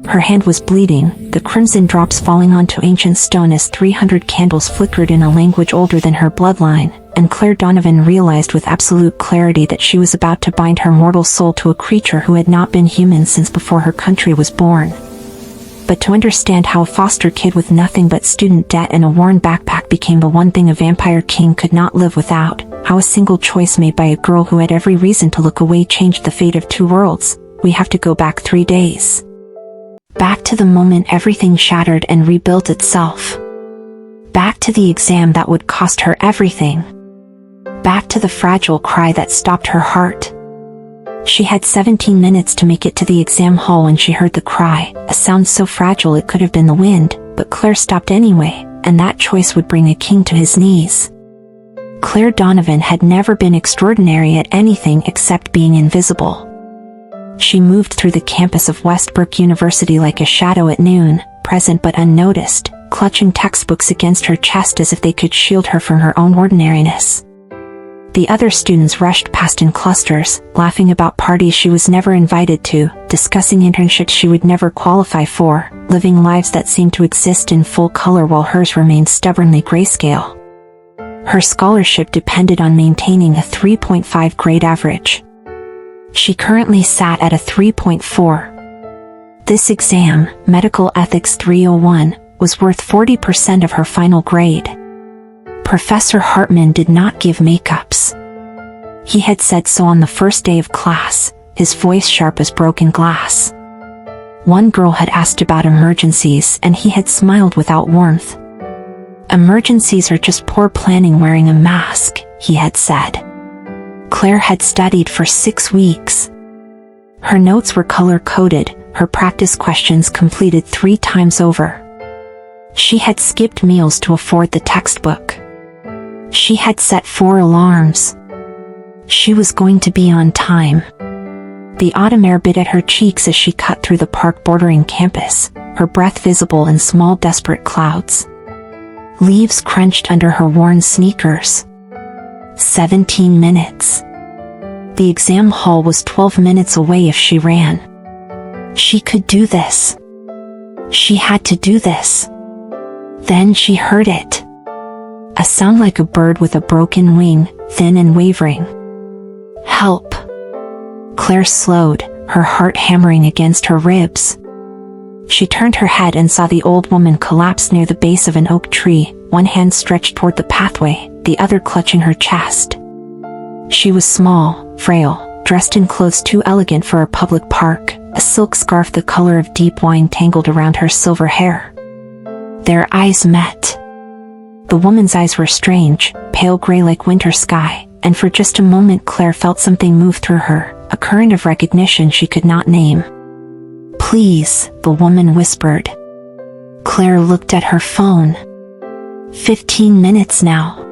Her hand was bleeding, the crimson drops falling onto ancient stone as 300 candles flickered in a language older than her bloodline, and Claire Donovan realized with absolute clarity that she was about to bind her mortal soul to a creature who had not been human since before her country was born. But to understand how a foster kid with nothing but student debt and a worn backpack became the one thing a vampire king could not live without, how a single choice made by a girl who had every reason to look away changed the fate of 2 worlds, we have to go back 3 days. Back to the moment everything shattered and rebuilt itself. Back to the exam that would cost her everything. Back to the fragile cry that stopped her heart. She had 17 minutes to make it to the exam hall when she heard the cry, a sound so fragile it could have been the wind, but Claire stopped anyway, and that choice would bring a king to his knees. Claire Donovan had never been extraordinary at anything except being invisible. She moved through the campus of Westbrook University like a shadow at noon, present but unnoticed, clutching textbooks against her chest as if they could shield her from her own ordinariness. The other students rushed past in clusters, laughing about parties she was never invited to, discussing internships she would never qualify for, living lives that seemed to exist in full color while hers remained stubbornly grayscale. Her scholarship depended on maintaining a 3.5 grade average. She currently sat at a 3.4. This exam, Medical Ethics 301, was worth 40% of her final grade. Professor Hartman did not give makeups. He had said so on the first day of class, his voice sharp as broken glass. One girl had asked about emergencies and he had smiled without warmth. Emergencies are just poor planning wearing a mask, he had said. Claire had studied for 6 weeks. Her notes were color-coded, her practice questions completed 3 times over. She had skipped meals to afford the textbook. She had set 4 alarms. She was going to be on time. The autumn air bit at her cheeks as she cut through the park bordering campus, her breath visible in small desperate clouds. Leaves crunched under her worn sneakers. 17 minutes. The exam hall was 12 minutes away if she ran. She could do this. She had to do this. Then she heard it. A sound like a bird with a broken wing, thin and wavering. Help. Claire slowed, her heart hammering against her ribs. She turned her head and saw the old woman collapse near the base of an oak tree, one hand stretched toward the pathway, the other clutching her chest. She was small, frail, dressed in clothes too elegant for a public park, a silk scarf the color of deep wine tangled around her silver hair. Their eyes met. The woman's eyes were strange, pale gray like winter sky, and for just a moment Claire felt something move through her, a current of recognition she could not name. Please, the woman whispered. Claire looked at her phone. 15 minutes now.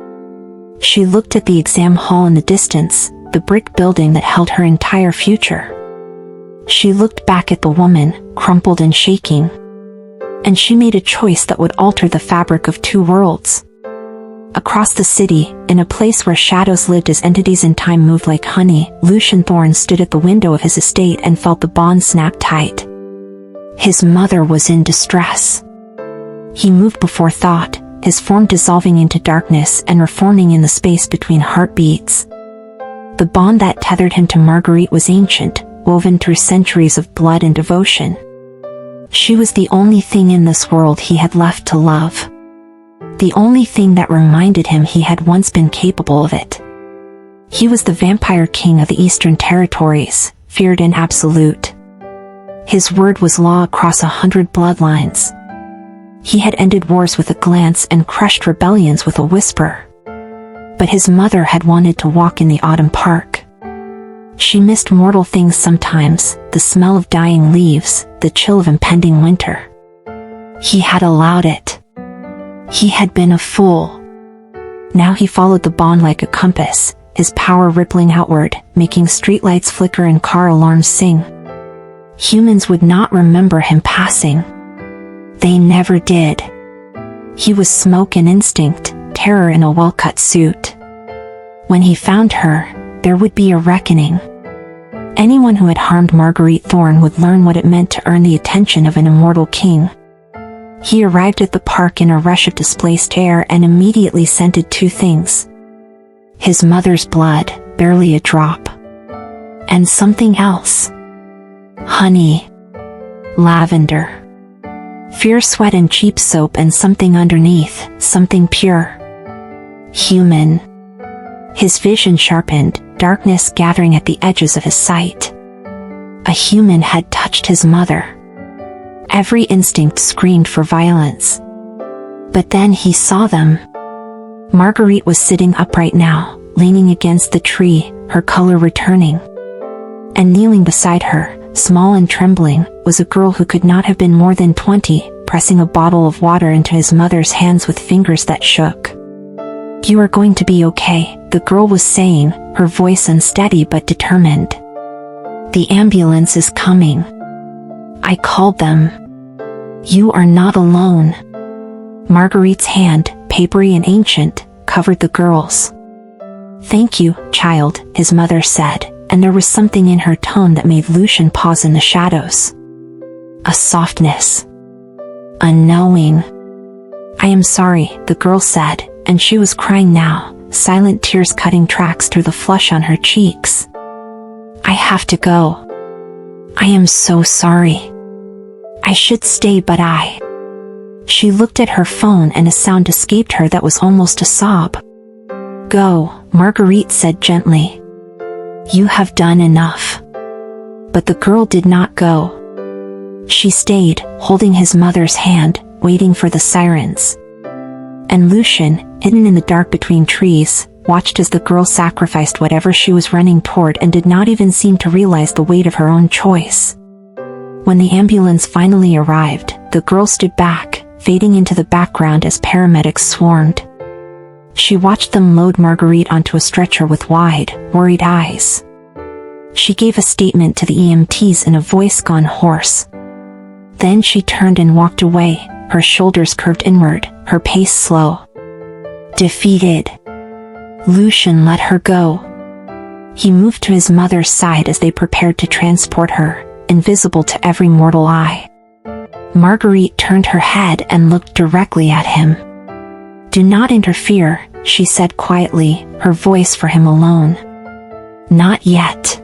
She looked at the exam hall in the distance, the brick building that held her entire future. She looked back at the woman, crumpled and shaking. And she made a choice that would alter the fabric of 2 worlds. Across the city, in a place where shadows lived as entities and time moved like honey, Lucian Thorne stood at the window of his estate and felt the bond snap tight. His mother was in distress. He moved before thought, his form dissolving into darkness and reforming in the space between heartbeats. The bond that tethered him to Marguerite was ancient, woven through centuries of blood and devotion. She was the only thing in this world he had left to love. The only thing that reminded him he had once been capable of it. He was the vampire king of the Eastern Territories, feared and absolute. His word was law across 100 bloodlines. He had ended wars with a glance and crushed rebellions with a whisper. But his mother had wanted to walk in the autumn park. She missed mortal things sometimes, the smell of dying leaves, the chill of impending winter. He had allowed it. He had been a fool. Now he followed the bond like a compass, his power rippling outward, making streetlights flicker and car alarms sing. Humans would not remember him passing. They never did. He was smoke and instinct, terror in a well-cut suit. When he found her, there would be a reckoning. Anyone who had harmed Marguerite Thorne would learn what it meant to earn the attention of an immortal king. He arrived at the park in a rush of displaced air and immediately scented two things: his mother's blood, barely a drop, and something else. Honey. Lavender. Fierce sweat and cheap soap, and something underneath, something pure. Human. His vision sharpened, darkness gathering at the edges of his sight. A human had touched his mother. Every instinct screamed for violence. But then he saw them. Marguerite was sitting upright now, leaning against the tree, her color returning. And kneeling beside her, small and trembling, was a girl who could not have been more than 20, pressing a bottle of water into his mother's hands with fingers that shook. "You are going to be okay," the girl was saying, her voice unsteady but determined. "The ambulance is coming. I called them. You are not alone." Marguerite's hand, papery and ancient, covered the girl's. "Thank you, child," his mother said, and there was something in her tone that made Lucian pause in the shadows. A softness. A knowing. "I am sorry," the girl said, and she was crying now, silent tears cutting tracks through the flush on her cheeks. "I have to go. I am so sorry. I should stay, but I..." She looked at her phone and a sound escaped her that was almost a sob. "Go," Marguerite said gently. "You have done enough." But the girl did not go. She stayed, holding his mother's hand, waiting for the sirens. And Lucian, hidden in the dark between trees, watched as the girl sacrificed whatever she was running toward and did not even seem to realize the weight of her own choice. When the ambulance finally arrived, the girl stood back, fading into the background as paramedics swarmed. She watched them load Marguerite onto a stretcher with wide, worried eyes. She gave a statement to the EMTs in a voice gone hoarse. Then she turned and walked away, her shoulders curved inward, her pace slow. Defeated. Lucian let her go. He moved to his mother's side as they prepared to transport her, invisible to every mortal eye. Marguerite turned her head and looked directly at him. "Do not interfere," she said quietly, her voice for him alone. "Not yet."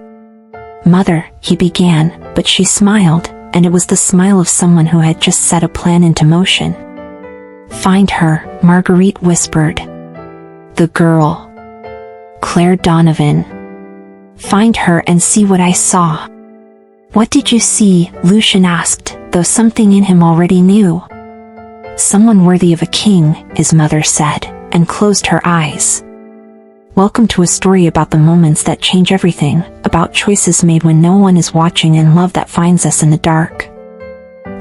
"Mother," he began, but she smiled, and it was the smile of someone who had just set a plan into motion. "Find her," Marguerite whispered. "The girl. Claire Donovan. Find her and see what I saw." "What did you see?" Lucian asked, though something in him already knew. "Someone worthy of a king," his mother said, and closed her eyes. Welcome to a story about the moments that change everything, about choices made when no one is watching and love that finds us in the dark.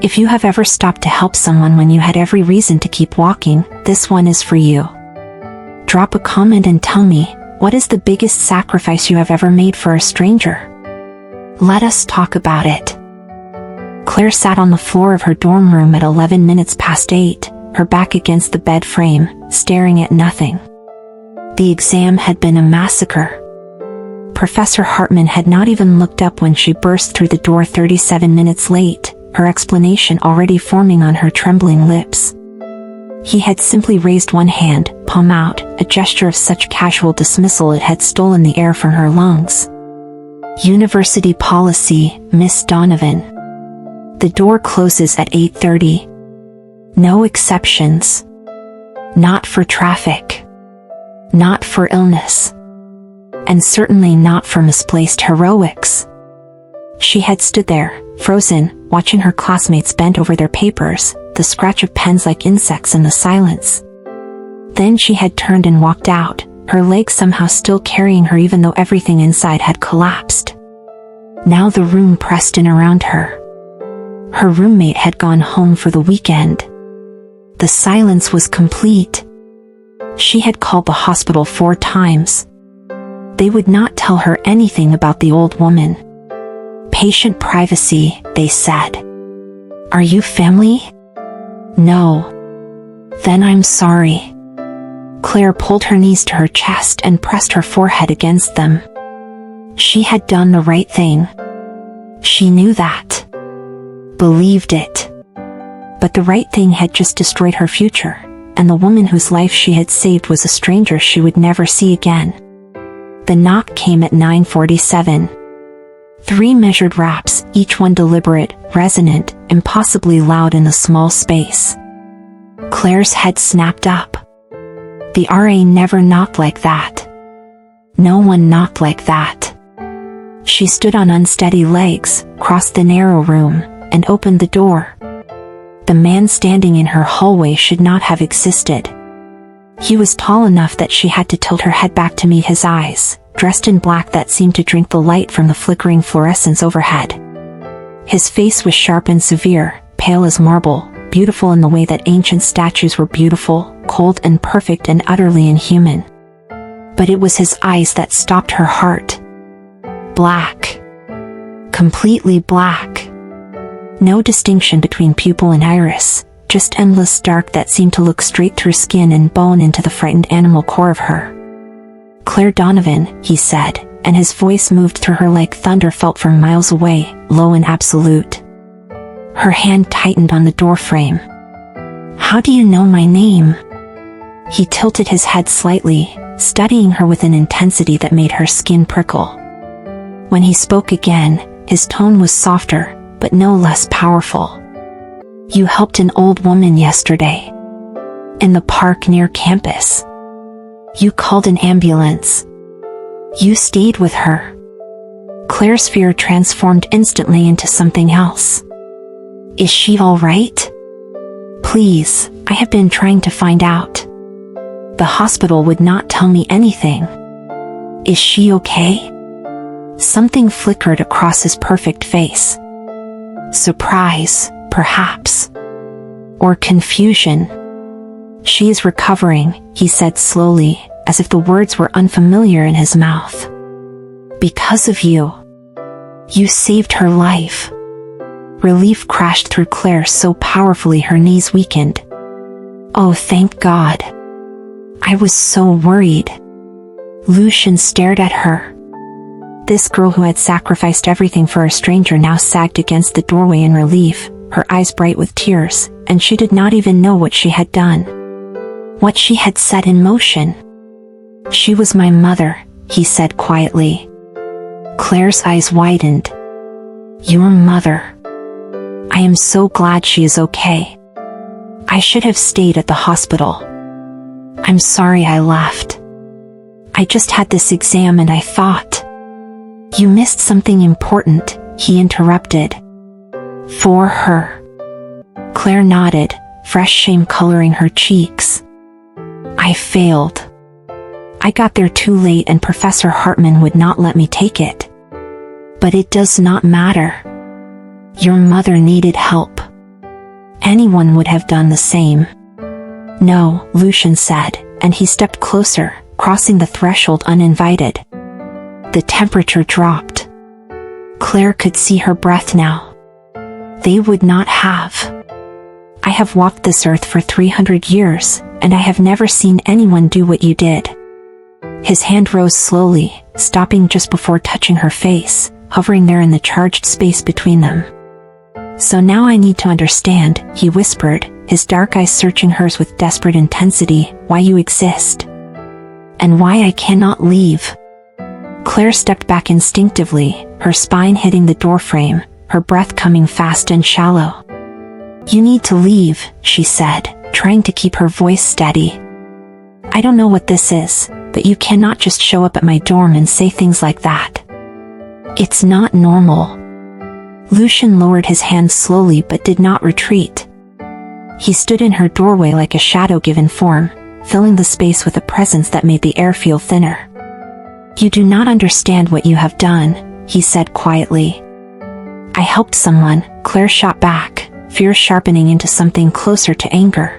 If you have ever stopped to help someone when you had every reason to keep walking, this one is for you. Drop a comment and tell me, what is the biggest sacrifice you have ever made for a stranger? Let us talk about it. Claire sat on the floor of her dorm room at 11 minutes past 8, her back against the bed frame, staring at nothing. The exam had been a massacre. Professor Hartman had not even looked up when she burst through the door 37 minutes late, her explanation already forming on her trembling lips. He had simply raised one hand, palm out, a gesture of such casual dismissal it had stolen the air from her lungs. University policy, Miss Donovan. The door closes at 8:30. No exceptions. Not for traffic. Not for illness. And certainly not for misplaced heroics. She had stood there, frozen, watching her classmates bent over their papers, the scratch of pens like insects in the silence. Then she had turned and walked out, her legs somehow still carrying her even though everything inside had collapsed. Now the room pressed in around her. Her roommate had gone home for the weekend. The silence was complete. She had called the hospital 4 times. They would not tell her anything about the old woman. Patient privacy, they said. Are you family? No. Then I'm sorry. Claire pulled her knees to her chest and pressed her forehead against them. She had done the right thing. She knew that. Believed it. But the right thing had just destroyed her future, and the woman whose life she had saved was a stranger she would never see again. The knock came at 9:47. 3 measured raps, each one deliberate, resonant, impossibly loud in the small space. Claire's head snapped up. The RA never knocked like that. No one knocked like that. She stood on unsteady legs, crossed the narrow room, and opened the door. The man standing in her hallway should not have existed. He was tall enough that she had to tilt her head back to meet his eyes, dressed in black that seemed to drink the light from the flickering fluorescence overhead. His face was sharp and severe, pale as marble, beautiful in the way that ancient statues were beautiful, cold and perfect and utterly inhuman. But it was his eyes that stopped her heart. Black. Completely black. No distinction between pupil and iris, just endless dark that seemed to look straight through skin and bone into the frightened animal core of her. "Claire Donovan," he said, and his voice moved through her like thunder felt from miles away, low and absolute. Her hand tightened on the doorframe. "How do you know my name?" He tilted his head slightly, studying her with an intensity that made her skin prickle. When he spoke again, his tone was softer, but no less powerful. "You helped an old woman yesterday. In the park near campus. You called an ambulance. You stayed with her." Claire's fear transformed instantly into something else. "Is she all right? Please, I have been trying to find out. The hospital would not tell me anything. Is she okay?" Something flickered across his perfect face. Surprise, perhaps. Or confusion. "She is recovering," he said slowly, as if the words were unfamiliar in his mouth. "Because of you. You saved her life." Relief crashed through Claire so powerfully her knees weakened. "Oh, thank God. I was so worried." Lucian stared at her. This girl who had sacrificed everything for a stranger now sagged against the doorway in relief, her eyes bright with tears, and she did not even know what she had done. What she had set in motion. "She was my mother," he said quietly. Claire's eyes widened. "Your mother. I am so glad she is okay. I should have stayed at the hospital. I'm sorry I left. I just had this exam and I thought." "You missed something important," he interrupted. "For her." Claire nodded, fresh shame coloring her cheeks. "I failed. I got there too late and Professor Hartman would not let me take it. But it does not matter. Your mother needed help. Anyone would have done the same." "No," Lucian said, and he stepped closer, crossing the threshold uninvited. The temperature dropped. Claire could see her breath now. "They would not have. I have walked this earth for 300 years, and I have never seen anyone do what you did." His hand rose slowly, stopping just before touching her face, hovering there in the charged space between them. "So now I need to understand," he whispered, his dark eyes searching hers with desperate intensity, "why you exist. And why I cannot leave." Claire stepped back instinctively, her spine hitting the doorframe, her breath coming fast and shallow. "You need to leave," she said, trying to keep her voice steady. "I don't know what this is, but you cannot just show up at my dorm and say things like that. It's not normal." Lucian lowered his hand slowly but did not retreat. He stood in her doorway like a shadow given form, filling the space with a presence that made the air feel thinner. "You do not understand what you have done," he said quietly. "I helped someone," Claire shot back, fear sharpening into something closer to anger.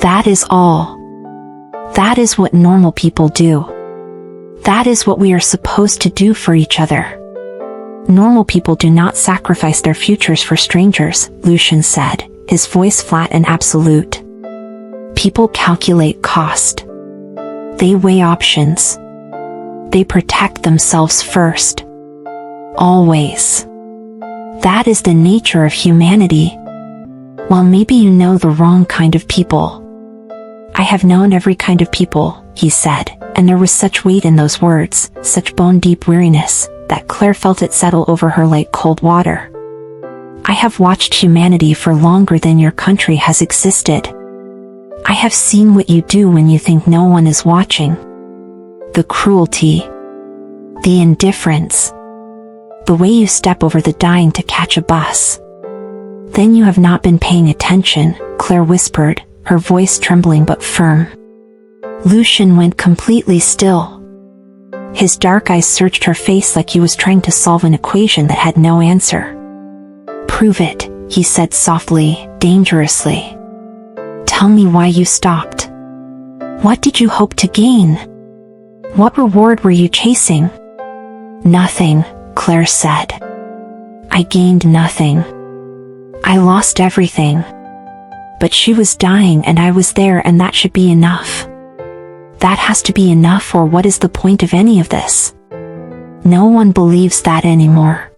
"That is all. That is what normal people do. That is what we are supposed to do for each other. Normal people do not sacrifice their futures for strangers," Lucian said, his voice flat and absolute. "People calculate cost. They weigh options. They protect themselves first. Always. That is the nature of humanity. Well, maybe you know the wrong kind of people. I have known every kind of people, he said, and there was such weight in those words, such bone-deep weariness, that Claire felt it settle over her like cold water. I have watched humanity for longer than your country has existed. I have seen what you do when you think no one is watching. The cruelty. The indifference. The way you step over the dying to catch a bus. Then you have not been paying attention, Claire whispered, her voice trembling but firm. Lucian went completely still. His dark eyes searched her face like he was trying to solve an equation that had no answer. Prove it, he said softly, dangerously. Tell me why you stopped. What did you hope to gain? What reward were you chasing? Nothing, Claire said. I gained nothing. I lost everything. But she was dying and I was there, and that should be enough. That has to be enough, or what is the point of any of this? No one believes that anymore.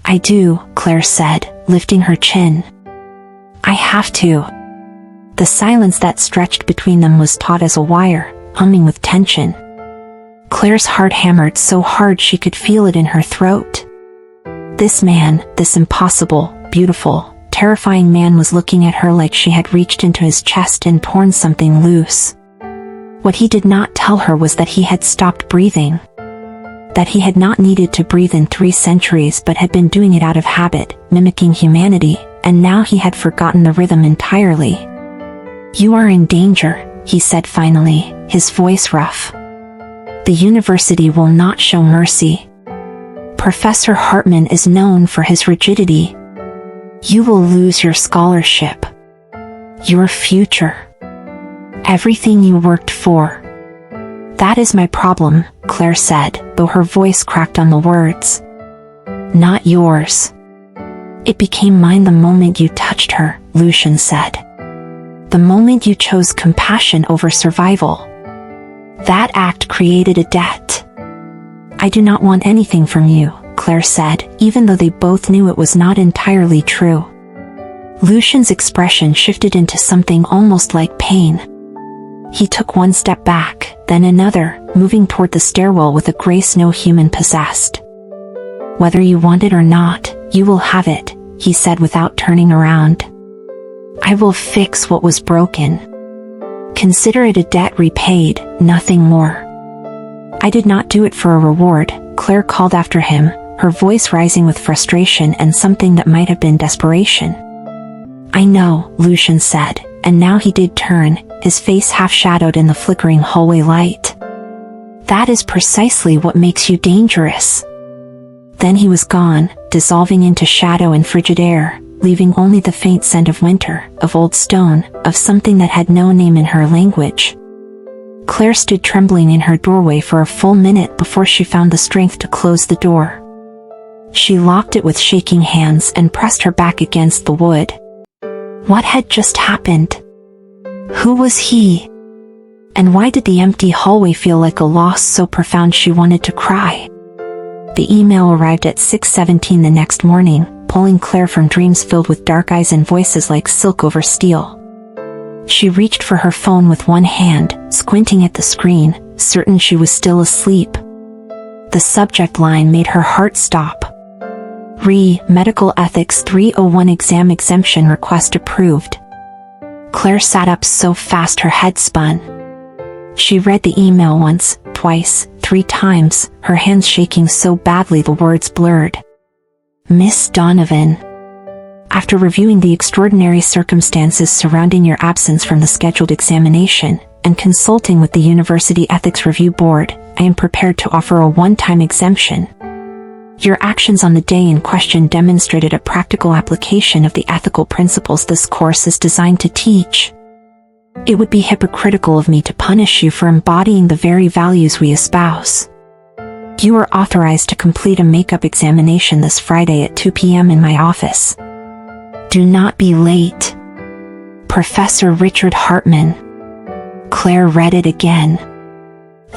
I do, Claire said, lifting her chin. I have to. The silence that stretched between them was taut as a wire, humming with tension. Claire's heart hammered so hard she could feel it in her throat. This man, this impossible, beautiful, terrifying man was looking at her like she had reached into his chest and torn something loose. What he did not tell her was that he had stopped breathing. That he had not needed to breathe in 3 centuries but had been doing it out of habit, mimicking humanity, and now he had forgotten the rhythm entirely. You are in danger, he said finally, his voice rough. The university will not show mercy. Professor Hartman is known for his rigidity. You will lose your scholarship. Your future. Everything you worked for. That is my problem, Claire said, though her voice cracked on the words. Not yours. It became mine the moment you touched her, Lucian said. The moment you chose compassion over survival. That act created a debt. I do not want anything from you, Claire said, even though they both knew it was not entirely true. Lucian's expression shifted into something almost like pain. He took one step back, then another, moving toward the stairwell with a grace no human possessed. Whether you want it or not, you will have it, he said without turning around. I will fix what was broken. Consider it a debt repaid, nothing more. I did not do it for a reward, Claire called after him, her voice rising with frustration and something that might have been desperation. I know, Lucian said, and now he did turn, his face half-shadowed in the flickering hallway light. That is precisely what makes you dangerous. Then he was gone, dissolving into shadow and frigid air, leaving only the faint scent of winter, of old stone, of something that had no name in her language. Claire stood trembling in her doorway for a full minute before she found the strength to close the door. She locked it with shaking hands and pressed her back against the wood. What had just happened? Who was he? And why did the empty hallway feel like a loss so profound she wanted to cry? The email arrived at 6:17 the next morning, pulling Claire from dreams filled with dark eyes and voices like silk over steel. She reached for her phone with one hand, squinting at the screen, certain she was still asleep. The subject line made her heart stop. Medical Ethics 301 Exam Exemption Request Approved. Claire sat up so fast her head spun. She read the email once, twice, 3 times, her hands shaking so badly the words blurred. Miss Donovan. After reviewing the extraordinary circumstances surrounding your absence from the scheduled examination, and consulting with the University Ethics Review Board, I am prepared to offer a one-time exemption. Your actions on the day in question demonstrated a practical application of the ethical principles this course is designed to teach. It would be hypocritical of me to punish you for embodying the very values we espouse. You are authorized to complete a makeup examination this Friday at 2 p.m. in my office. Do not be late. Professor Richard Hartman. Claire read it again.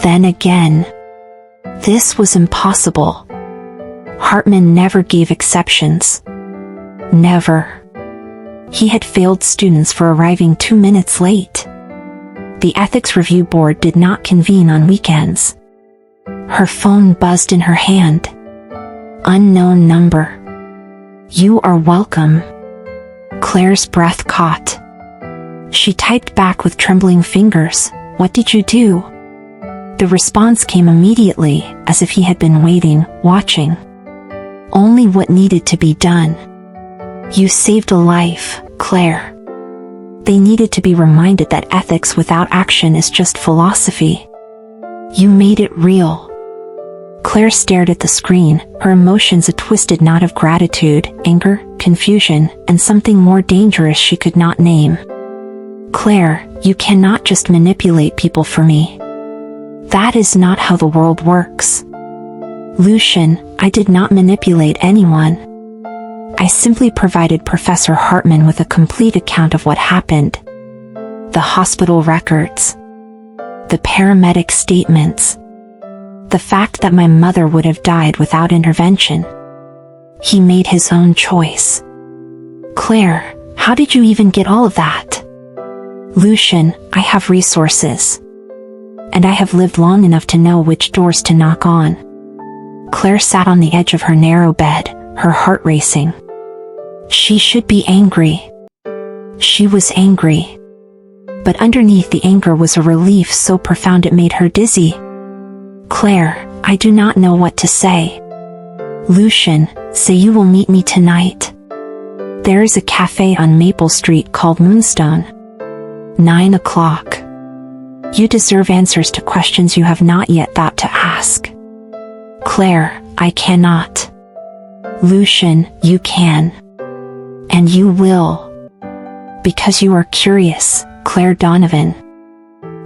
Then again. This was impossible. Hartman never gave exceptions. Never. He had failed students for arriving 2 minutes late. The ethics review board did not convene on weekends. Her phone buzzed in her hand. Unknown number. You are welcome. Claire's breath caught. She typed back with trembling fingers, "What did you do?" The response came immediately, as if he had been waiting, watching. Only what needed to be done. You saved a life, Claire. They needed to be reminded that ethics without action is just philosophy. You made it real. Claire stared at the screen, her emotions a twisted knot of gratitude, anger, confusion, and something more dangerous she could not name. Claire, you cannot just manipulate people for me. That is not how the world works. Lucian, I did not manipulate anyone. I simply provided Professor Hartman with a complete account of what happened. The hospital records. The paramedic statements. The fact that my mother would have died without intervention. He made his own choice. Claire, how did you even get all of that? Lucian, I have resources. And I have lived long enough to know which doors to knock on. Claire sat on the edge of her narrow bed, her heart racing. She should be angry. She was angry. But underneath the anger was a relief so profound it made her dizzy. Claire, I do not know what to say. Lucian, say you will meet me tonight. There is a cafe on Maple Street called Moonstone. 9 o'clock. You deserve answers to questions you have not yet thought to ask. Claire, I cannot. Lucian, you can. And you will. Because you are curious, Claire Donovan.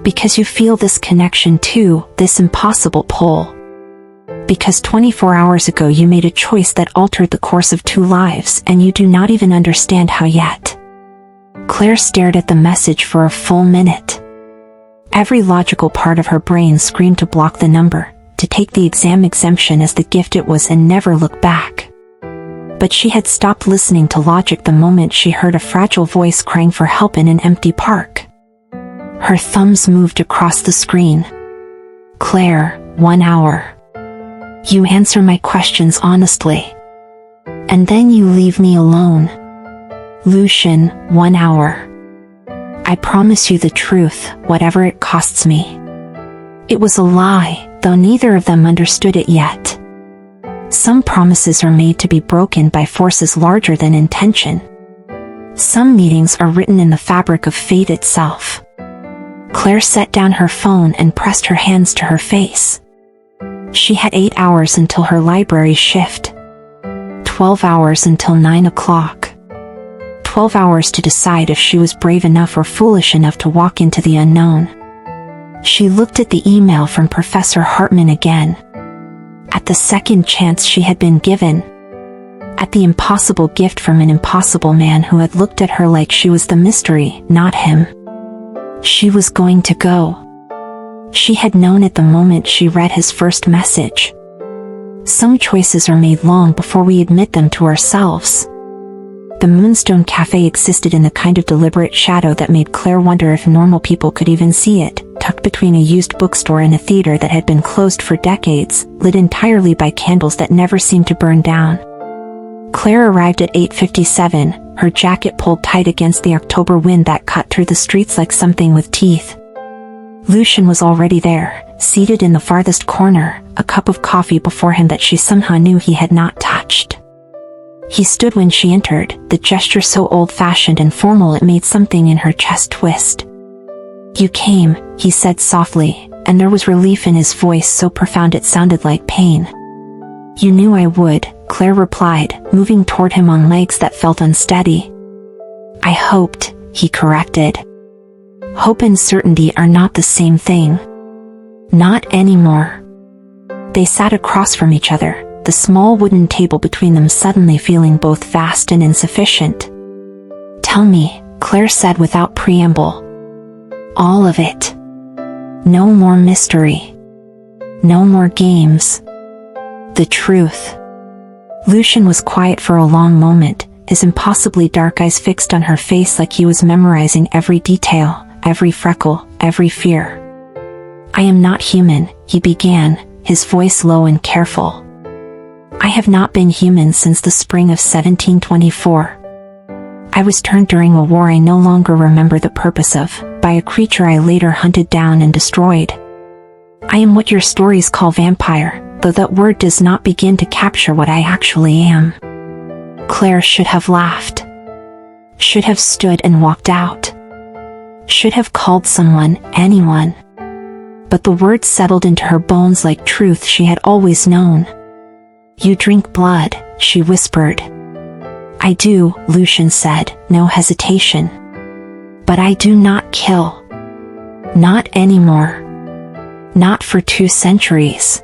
Because you feel this connection to this impossible pull. Because 24 hours ago you made a choice that altered the course of 2 lives and you do not even understand how yet. Claire stared at the message for a full minute. Every logical part of her brain screamed to block the number, to take the exam exemption as the gift it was and never look back. But she had stopped listening to logic the moment she heard a fragile voice crying for help in an empty park. Her thumbs moved across the screen. Claire, 1 hour. You answer my questions honestly. And then you leave me alone. Lucian, 1 hour. I promise you the truth, whatever it costs me. It was a lie, though neither of them understood it yet. Some promises are made to be broken by forces larger than intention. Some meetings are written in the fabric of fate itself. Claire set down her phone and pressed her hands to her face. She had 8 hours until her library shift. 12 hours until 9 o'clock. 12 hours to decide if she was brave enough or foolish enough to walk into the unknown. She looked at the email from Professor Hartman again. At the second chance she had been given. At the impossible gift from an impossible man who had looked at her like she was the mystery, not him. She was going to go. She had known it the moment she read his first message. Some choices are made long before we admit them to ourselves. The Moonstone Cafe existed in the kind of deliberate shadow that made Claire wonder if normal people could even see it, tucked between a used bookstore and a theater that had been closed for decades, lit entirely by candles that never seemed to burn down. Claire arrived at 8:57, her jacket pulled tight against the October wind that cut through the streets like something with teeth. Lucian was already there, seated in the farthest corner, a cup of coffee before him that she somehow knew he had not touched. He stood when she entered, the gesture so old-fashioned and formal it made something in her chest twist. You came, he said softly, and there was relief in his voice so profound it sounded like pain. You knew I would, Claire replied, moving toward him on legs that felt unsteady. I hoped, he corrected. Hope and certainty are not the same thing. Not anymore. They sat across from each other, the small wooden table between them suddenly feeling both vast and insufficient. Tell me, Claire said without preamble. All of it. No more mystery. No more games. The truth. Lucian was quiet for a long moment, his impossibly dark eyes fixed on her face like he was memorizing every detail, every freckle, every fear. I am not human, he began, his voice low and careful. I have not been human since the spring of 1724. I was turned during a war I no longer remember the purpose of, by a creature I later hunted down and destroyed. I am what your stories call vampire, though that word does not begin to capture what I actually am. Claire should have laughed. Should have stood and walked out. Should have called someone, anyone. But the words settled into her bones like truth she had always known. You drink blood, she whispered. I do, Lucian said, no hesitation. But I do not kill. Not anymore. Not for 2 centuries.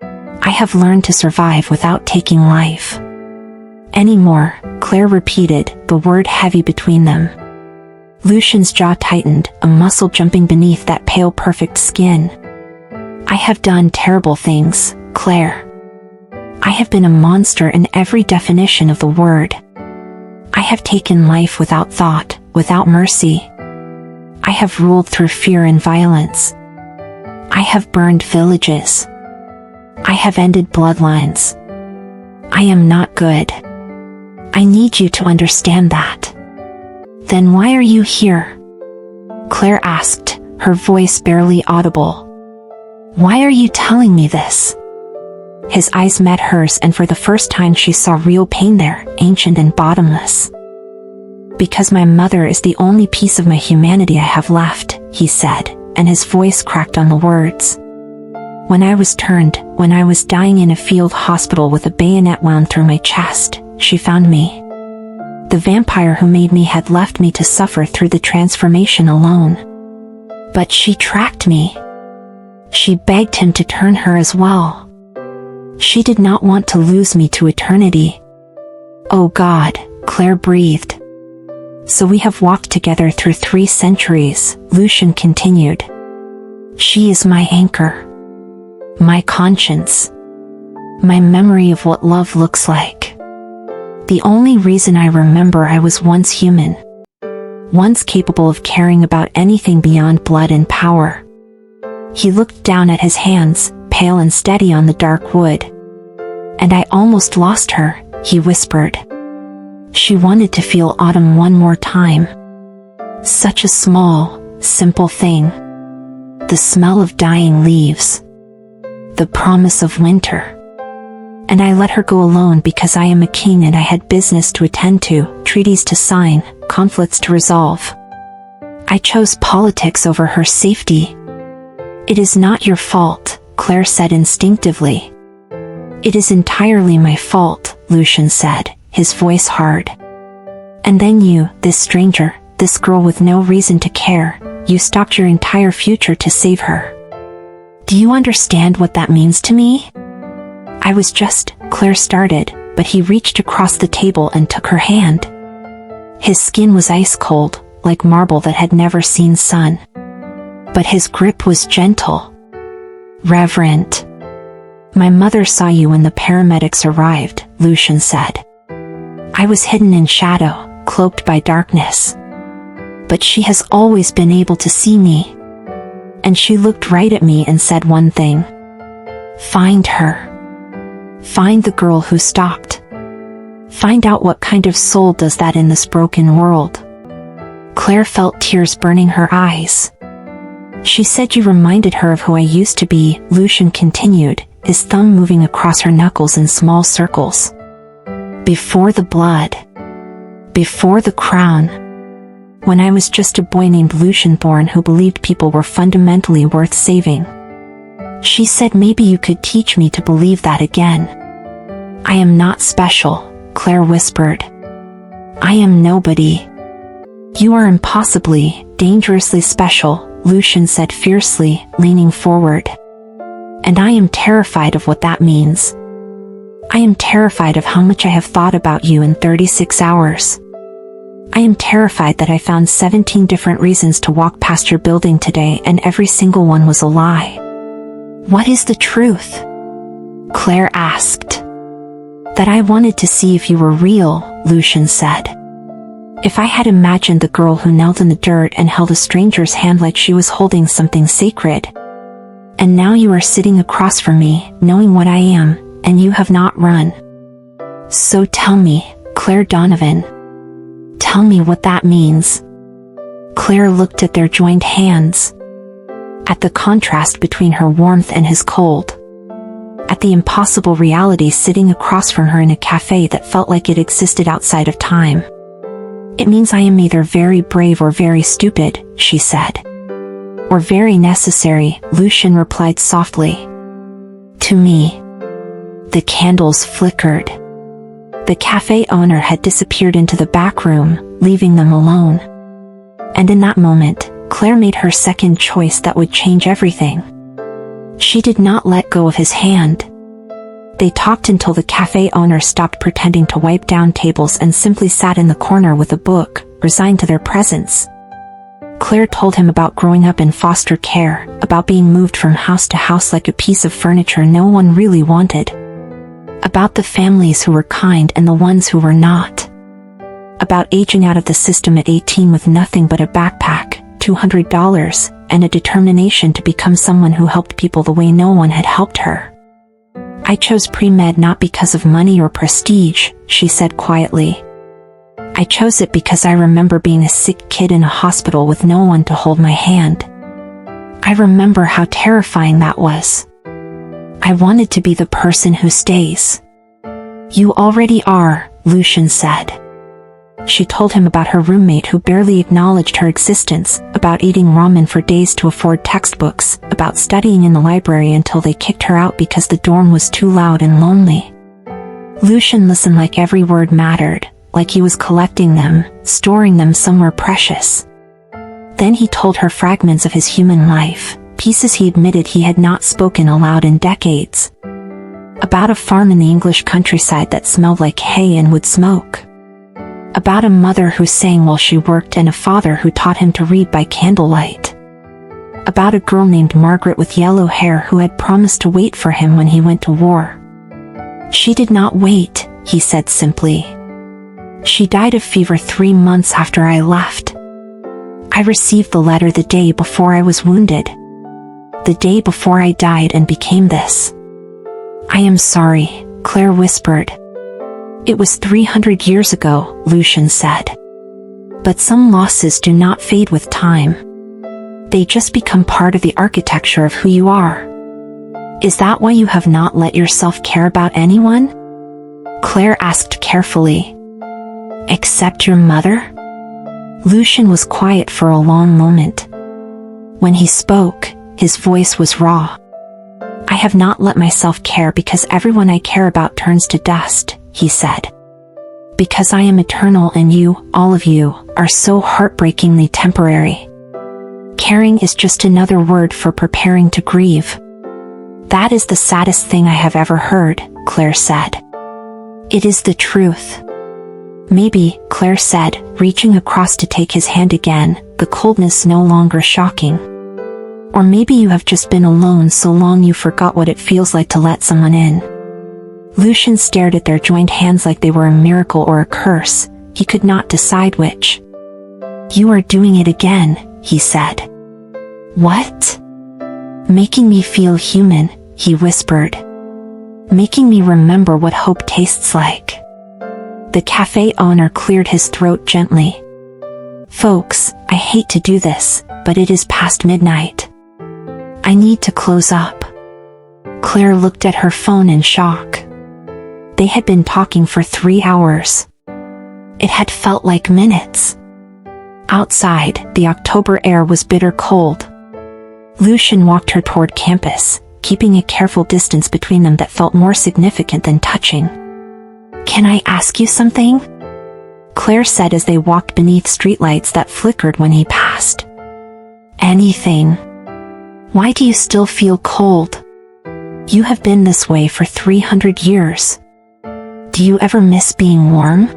I have learned to survive without taking life. Anymore, Claire repeated, the word heavy between them. Lucian's jaw tightened, a muscle jumping beneath that pale perfect skin. I have done terrible things, Claire. I have been a monster in every definition of the word. I have taken life without thought, without mercy. I have ruled through fear and violence. I have burned villages. I have ended bloodlines. I am not good. I need you to understand that. Then why are you here? Claire asked, her voice barely audible. Why are you telling me this? His eyes met hers, and for the first time she saw real pain there, ancient and bottomless. Because my mother is the only piece of my humanity I have left, he said, and his voice cracked on the words. When I was turned, when I was dying in a field hospital with a bayonet wound through my chest, she found me. The vampire who made me had left me to suffer through the transformation alone. But she tracked me. She begged him to turn her as well. She did not want to lose me to eternity. Oh God, Claire breathed. So we have walked together through 3 centuries, Lucian continued. She is my anchor. My conscience. My memory of what love looks like. The only reason I remember I was once human. Once capable of caring about anything beyond blood and power. He looked down at his hands, pale and steady on the dark wood. And I almost lost her, he whispered. She wanted to feel autumn one more time. Such a small, simple thing. The smell of dying leaves. The promise of winter. And I let her go alone because I am a king and I had business to attend to, treaties to sign, conflicts to resolve. I chose politics over her safety. It is not your fault, Claire said instinctively. It is entirely my fault, Lucian said, his voice hard. And then you, this stranger, this girl with no reason to care, you stopped your entire future to save her. Do you understand what that means to me? I was just, Claire started, but he reached across the table and took her hand. His skin was ice cold, like marble that had never seen sun. But his grip was gentle. Reverent. My mother saw you when the paramedics arrived, Lucian said. I was hidden in shadow, cloaked by darkness. But she has always been able to see me. And she looked right at me and said one thing. Find her. Find the girl who stopped. Find out what kind of soul does that in this broken world. Claire felt tears burning her eyes. She said you reminded her of who I used to be, Lucian continued, his thumb moving across her knuckles in small circles. Before the blood. Before the crown. When I was just a boy named Lucian Thorne who believed people were fundamentally worth saving. She said maybe you could teach me to believe that again. I am not special, Claire whispered. I am nobody. You are impossibly, dangerously special, Lucian said fiercely, leaning forward. And I am terrified of what that means. I am terrified of how much I have thought about you in 36 hours. I am terrified that I found 17 different reasons to walk past your building today and every single one was a lie. "What is the truth?" Claire asked. "That I wanted to see if you were real," Lucian said. "If I had imagined the girl who knelt in the dirt and held a stranger's hand like she was holding something sacred. And now you are sitting across from me, knowing what I am, and you have not run. So tell me, Claire Donovan. Tell me what that means." Claire looked at their joined hands. At the contrast between her warmth and his cold. At the impossible reality sitting across from her in a cafe that felt like it existed outside of time. "It means I am either very brave or very stupid," she said. "Or very necessary," Lucian replied softly. "To me." The candles flickered. The cafe owner had disappeared into the back room, leaving them alone. And in that moment, Claire made her second choice that would change everything. She did not let go of his hand. They talked until the cafe owner stopped pretending to wipe down tables and simply sat in the corner with a book, resigned to their presence. Claire told him about growing up in foster care, about being moved from house to house like a piece of furniture no one really wanted. About the families who were kind and the ones who were not. About aging out of the system at 18 with nothing but a backpack, $200, and a determination to become someone who helped people the way no one had helped her. "I chose pre-med not because of money or prestige," she said quietly. "I chose it because I remember being a sick kid in a hospital with no one to hold my hand. I remember how terrifying that was. I wanted to be the person who stays." "You already are," Lucian said. She told him about her roommate who barely acknowledged her existence, about eating ramen for days to afford textbooks, about studying in the library until they kicked her out because the dorm was too loud and lonely. Lucian listened like every word mattered, like he was collecting them, storing them somewhere precious. Then he told her fragments of his human life, pieces he admitted he had not spoken aloud in decades. About a farm in the English countryside that smelled like hay and would smoke. About a mother who sang while she worked and a father who taught him to read by candlelight. About a girl named Margaret with yellow hair who had promised to wait for him when he went to war. "She did not wait," he said simply. "She died of fever 3 months after I left. I received the letter the day before I was wounded. The day before I died and became this." "I am sorry," Claire whispered. "It was 300 years ago," Lucian said. "But some losses do not fade with time. They just become part of the architecture of who you are. Is that why you have not let yourself care about anyone?" Claire asked carefully. "Except your mother?" Lucian was quiet for a long moment. When he spoke, his voice was raw. "I have not let myself care because everyone I care about turns to dust," he said. "Because I am eternal and you, all of you, are so heartbreakingly temporary. Caring is just another word for preparing to grieve." "That is the saddest thing I have ever heard," Claire said. "It is the truth." "Maybe," Claire said, reaching across to take his hand again, the coldness no longer shocking. "Or maybe you have just been alone so long you forgot what it feels like to let someone in." Lucian stared at their joined hands like they were a miracle or a curse. He could not decide which. "You are doing it again," he said. "What?" "Making me feel human," he whispered. "Making me remember what hope tastes like." The cafe owner cleared his throat gently. "Folks, I hate to do this, but it is past midnight. I need to close up." Claire looked at her phone in shock. They had been talking for 3 hours. It had felt like minutes. Outside, the October air was bitter cold. Lucian walked her toward campus, keeping a careful distance between them that felt more significant than touching. "Can I ask you something?" Claire said as they walked beneath streetlights that flickered when he passed. "Anything. Why do you still feel cold? You have been this way for 300 years. Do you ever miss being warm?"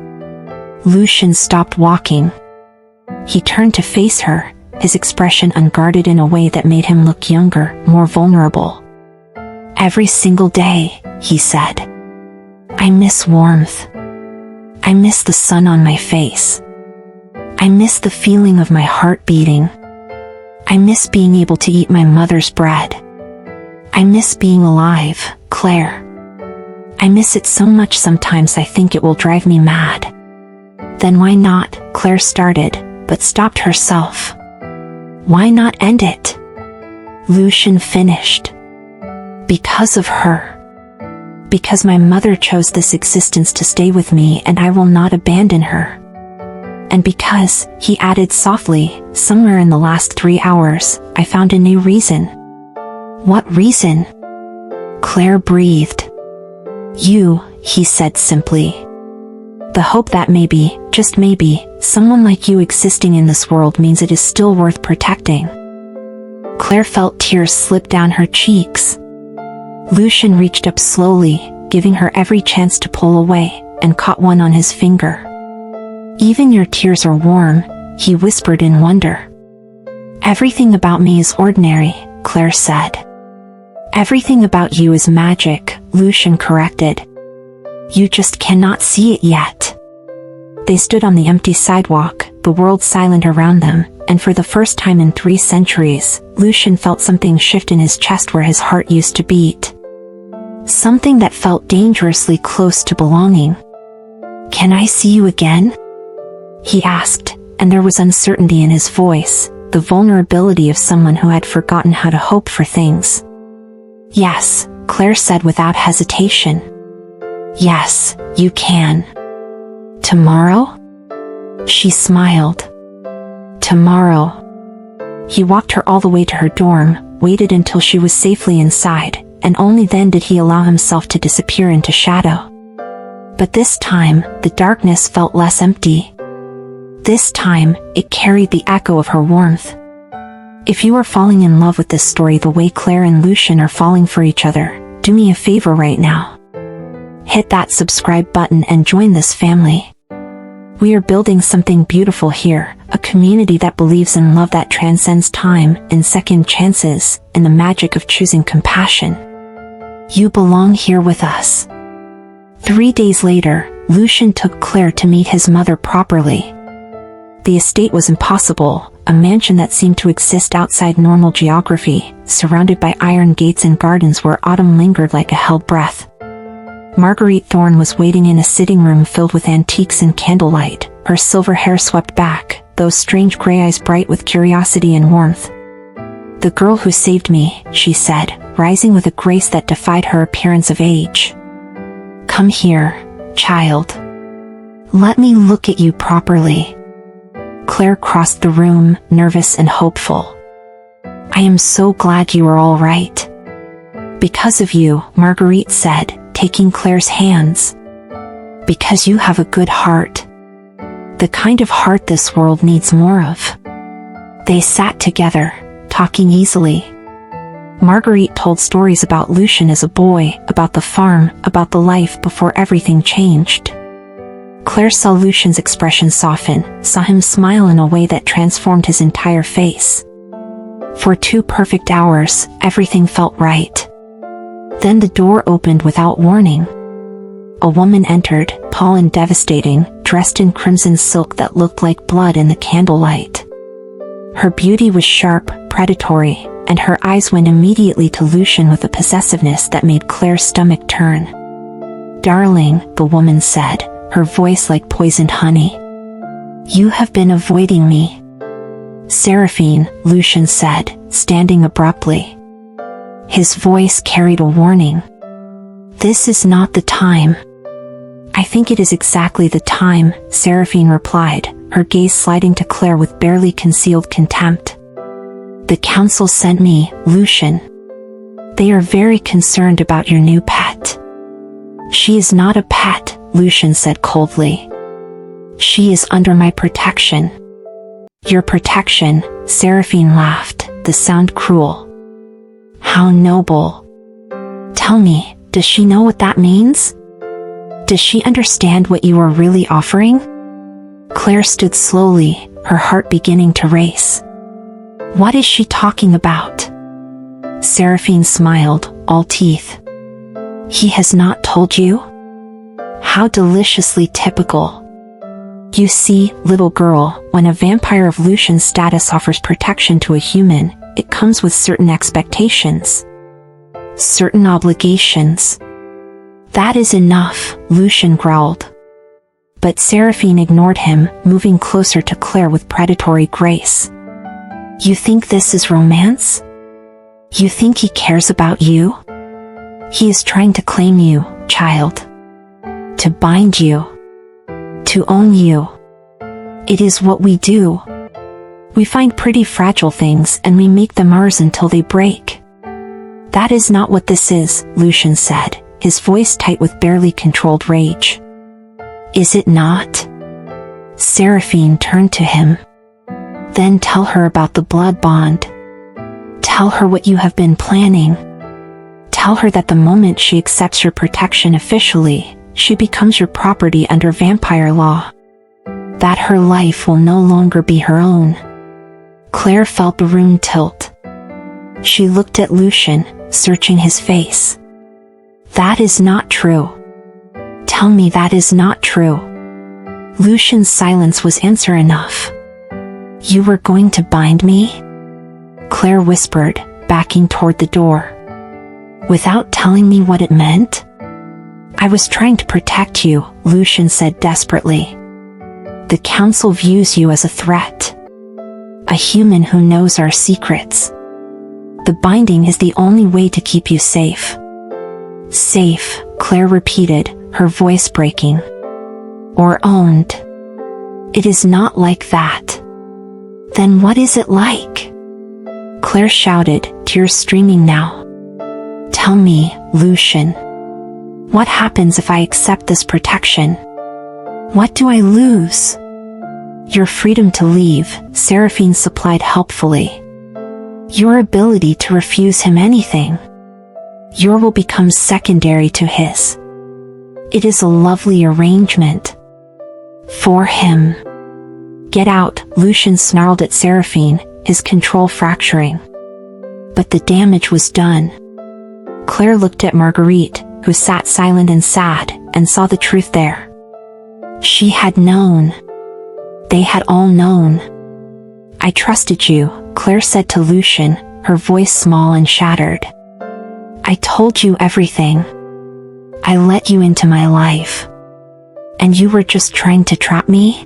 Lucian stopped walking. He turned to face her, his expression unguarded in a way that made him look younger, more vulnerable. Every single day, he said. I miss warmth. I miss the sun on my face. I miss the feeling of my heart beating. I miss being able to eat my mother's bread. I miss being alive, Claire. I miss it so much sometimes I think it will drive me mad. Then why not, Claire started, but stopped herself. Why not end it? Lucian finished. Because of her. Because my mother chose this existence to stay with me and I will not abandon her. And because, he added softly, somewhere in the last 3 hours, I found a new reason. What reason? Claire breathed. You, he said simply. The hope that maybe, just maybe, someone like you existing in this world means it is still worth protecting. Claire felt tears slip down her cheeks. Lucian reached up slowly, giving her every chance to pull away, and caught one on his finger. Even your tears are warm, he whispered in wonder. Everything about me is ordinary, Claire said. Everything about you is magic, Lucian corrected. You just cannot see it yet. They stood on the empty sidewalk, the world silent around them, and for the first time in 3 centuries, Lucian felt something shift in his chest where his heart used to beat. Something that felt dangerously close to belonging. Can I see you again? He asked, and there was uncertainty in his voice, the vulnerability of someone who had forgotten how to hope for things. Yes, Claire said without hesitation. Yes, you can. Tomorrow? She smiled. Tomorrow. He walked her all the way to her dorm, waited until she was safely inside, and only then did he allow himself to disappear into shadow. But this time, the darkness felt less empty. This time, it carried the echo of her warmth. If you are falling in love with this story the way Claire and Lucian are falling for each other, do me a favor right now. Hit that subscribe button and join this family. We are building something beautiful here, a community that believes in love that transcends time, in second chances, in the magic of choosing compassion. You belong here with us. 3 days later, Lucian took Claire to meet his mother properly. The estate was impossible, a mansion that seemed to exist outside normal geography, surrounded by iron gates and gardens where autumn lingered like a held breath. Marguerite Thorne was waiting in a sitting room filled with antiques and candlelight, her silver hair swept back, those strange gray eyes bright with curiosity and warmth. The girl who saved me, she said, rising with a grace that defied her appearance of age. Come here, child. Let me look at you properly. Claire crossed the room, nervous and hopeful. I am so glad you are all right. Because of you, Marguerite said, taking Claire's hands. Because you have a good heart. The kind of heart this world needs more of. They sat together, talking easily. Marguerite told stories about Lucian as a boy, about the farm, about the life before everything changed. Claire saw Lucian's expression soften, saw him smile in a way that transformed his entire face. For 2 perfect hours, everything felt right. Then the door opened without warning. A woman entered, tall and devastating, dressed in crimson silk that looked like blood in the candlelight. Her beauty was sharp, predatory, and her eyes went immediately to Lucian with a possessiveness that made Claire's stomach turn. Darling, the woman said, her voice like poisoned honey. You have been avoiding me. Seraphine, Lucian said, standing abruptly. His voice carried a warning. This is not the time. I think it is exactly the time, Seraphine replied, her gaze sliding to Claire with barely concealed contempt. The council sent me, Lucian. They are very concerned about your new pet. She is not a pet, Lucian said coldly. She is under my protection. Your protection, Seraphine laughed, the sound cruel. How noble. Tell me, does she know what that means? Does she understand what you are really offering? Claire stood slowly, her heart beginning to race. What is she talking about? Seraphine smiled, all teeth. He has not told you? How deliciously typical. You see, little girl, when a vampire of Lucian's status offers protection to a human, it comes with certain expectations. Certain obligations. That is enough, Lucian growled. But Seraphine ignored him, moving closer to Claire with predatory grace. You think this is romance? You think he cares about you? He is trying to claim you, child. To bind you. To own you. It is what we do. We find pretty fragile things and we make them ours until they break. That is not what this is, Lucian said, his voice tight with barely controlled rage. Is it not? Seraphine turned to him. Then tell her about the blood bond. Tell her what you have been planning. Tell her that the moment she accepts your protection officially, she becomes your property under vampire law. That her life will no longer be her own. Claire felt the room tilt. She looked at Lucian, searching his face. That is not true. Tell me that is not true. Lucian's silence was answer enough. You were going to bind me? Claire whispered, backing toward the door. Without telling me what it meant? I was trying to protect you, Lucian said desperately. The council views you as a threat. A human who knows our secrets. The binding is the only way to keep you safe. Safe, Claire repeated, her voice breaking. Or owned. It is not like that. Then what is it like? Claire shouted, tears streaming now. Tell me, Lucian. What happens if I accept this protection? What do I lose? Your freedom to leave, Seraphine supplied helpfully. Your ability to refuse him anything. Your will becomes secondary to his. It is a lovely arrangement. For him. Get out, Lucian snarled at Seraphine, his control fracturing. But the damage was done. Claire looked at Marguerite, who sat silent and sad, and saw the truth there. She had known. They had all known. I trusted you, Claire said to Lucian, her voice small and shattered. I told you everything. I let you into my life. And you were just trying to trap me?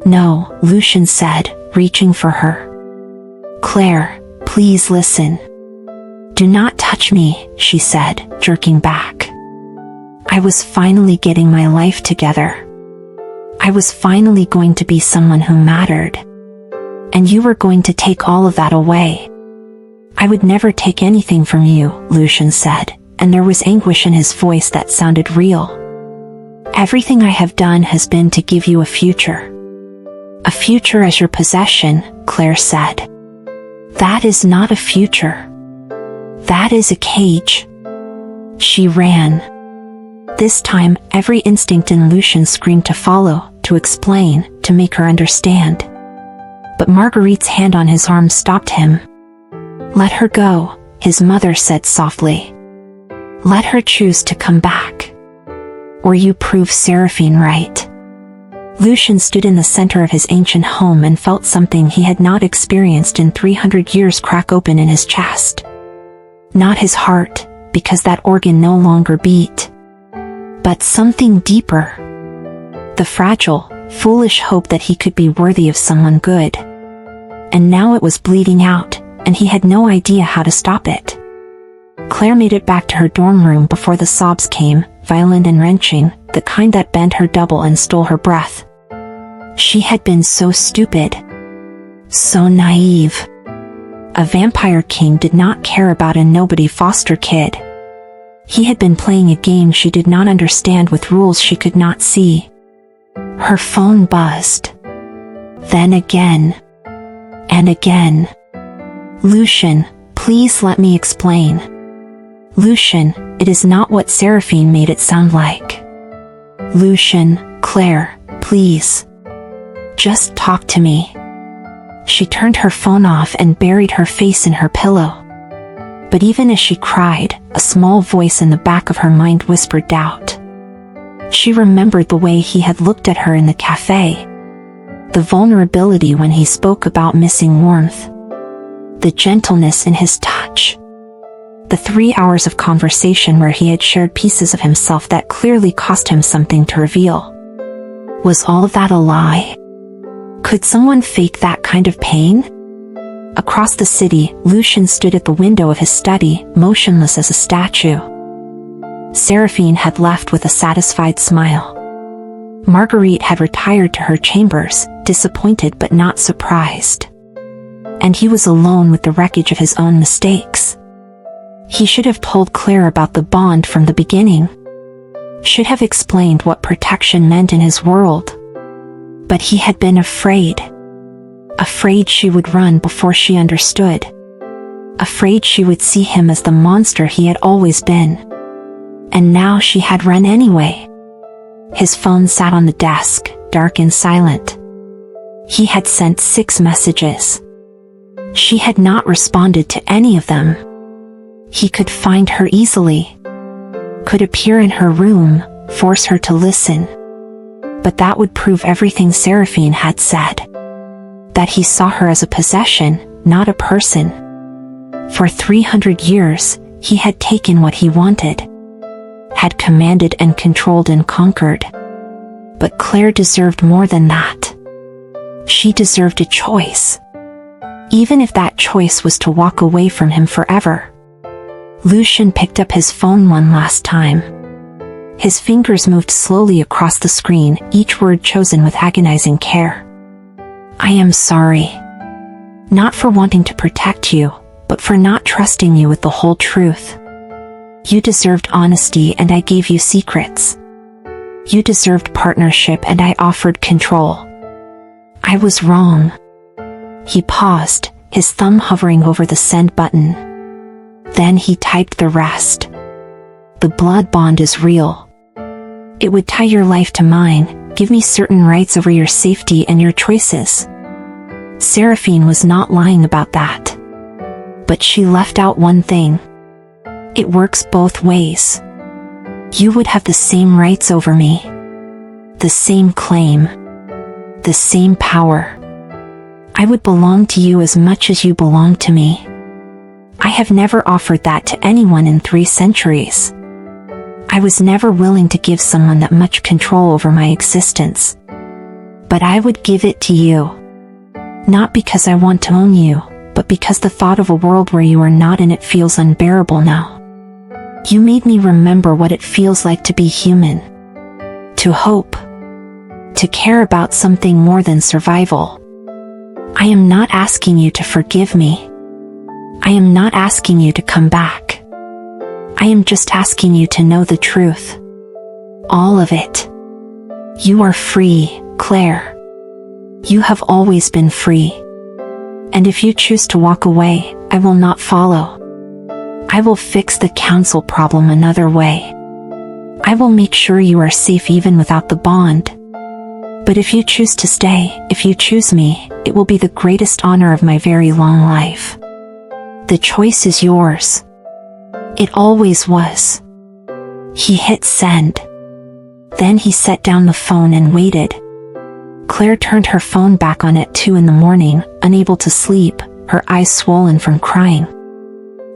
No, Lucian said, reaching for her. Claire, please listen. Do not touch me, she said, jerking back. I was finally getting my life together. I was finally going to be someone who mattered. And you were going to take all of that away. I would never take anything from you, Lucian said, and there was anguish in his voice that sounded real. Everything I have done has been to give you a future. A future as your possession, Claire said. That is not a future. That is a cage. She ran. This time, every instinct in Lucian screamed to follow, to explain, to make her understand. But Marguerite's hand on his arm stopped him. Let her go, his mother said softly. Let her choose to come back. Or you prove Seraphine right. Lucian stood in the center of his ancient home and felt something he had not experienced in 300 years crack open in his chest. Not his heart, because that organ no longer beat. But something deeper. The fragile, foolish hope that he could be worthy of someone good. And now it was bleeding out, and he had no idea how to stop it. Claire made it back to her dorm room before the sobs came, violent and wrenching, the kind that bent her double and stole her breath. She had been so stupid. So naive. A vampire king did not care about a nobody foster kid. He had been playing a game she did not understand with rules she could not see. Her phone buzzed. Then again. And again. Lucian, please let me explain. Lucian, it is not what Seraphine made it sound like. Lucian, Claire, please. Just talk to me. She turned her phone off and buried her face in her pillow. But even as she cried, a small voice in the back of her mind whispered doubt. She remembered the way he had looked at her in the cafe. The vulnerability when he spoke about missing warmth. The gentleness in his touch. The 3 hours of conversation where he had shared pieces of himself that clearly cost him something to reveal. Was all of that a lie? Could someone fake that kind of pain? Across the city, Lucian stood at the window of his study, motionless as a statue. Seraphine had left with a satisfied smile. Marguerite had retired to her chambers, disappointed but not surprised. And he was alone with the wreckage of his own mistakes. He should have told Claire about the bond from the beginning. Should have explained what protection meant in his world. But he had been afraid. Afraid she would run before she understood. Afraid she would see him as the monster he had always been. And now she had run anyway. His phone sat on the desk, dark and silent. He had sent 6 messages. She had not responded to any of them. He could find her easily. Could appear in her room, force her to listen. But that would prove everything Seraphine had said. That he saw her as a possession, not a person. For 300 years, he had taken what he wanted. Had commanded and controlled and conquered. But Claire deserved more than that. She deserved a choice. Even if that choice was to walk away from him forever. Lucian picked up his phone one last time. His fingers moved slowly across the screen, each word chosen with agonizing care. I am sorry. Not for wanting to protect you, but for not trusting you with the whole truth. You deserved honesty and I gave you secrets. You deserved partnership and I offered control. I was wrong. He paused, his thumb hovering over the send button. Then he typed the rest. The blood bond is real. It would tie your life to mine, give me certain rights over your safety and your choices. Seraphine was not lying about that. But she left out one thing. It works both ways. You would have the same rights over me. The same claim. The same power. I would belong to you as much as you belong to me. I have never offered that to anyone in 3 centuries. I was never willing to give someone that much control over my existence. But I would give it to you. Not because I want to own you, but because the thought of a world where you are not in it feels unbearable now. You made me remember what it feels like to be human. To hope. To care about something more than survival. I am not asking you to forgive me. I am not asking you to come back. I am just asking you to know the truth. All of it. You are free, Claire. You have always been free. And if you choose to walk away, I will not follow. I will fix the council problem another way. I will make sure you are safe even without the bond. But if you choose to stay, if you choose me, it will be the greatest honor of my very long life. The choice is yours. It always was. He hit send. Then he set down the phone and waited. Claire turned her phone back on at 2 in the morning, unable to sleep, her eyes swollen from crying.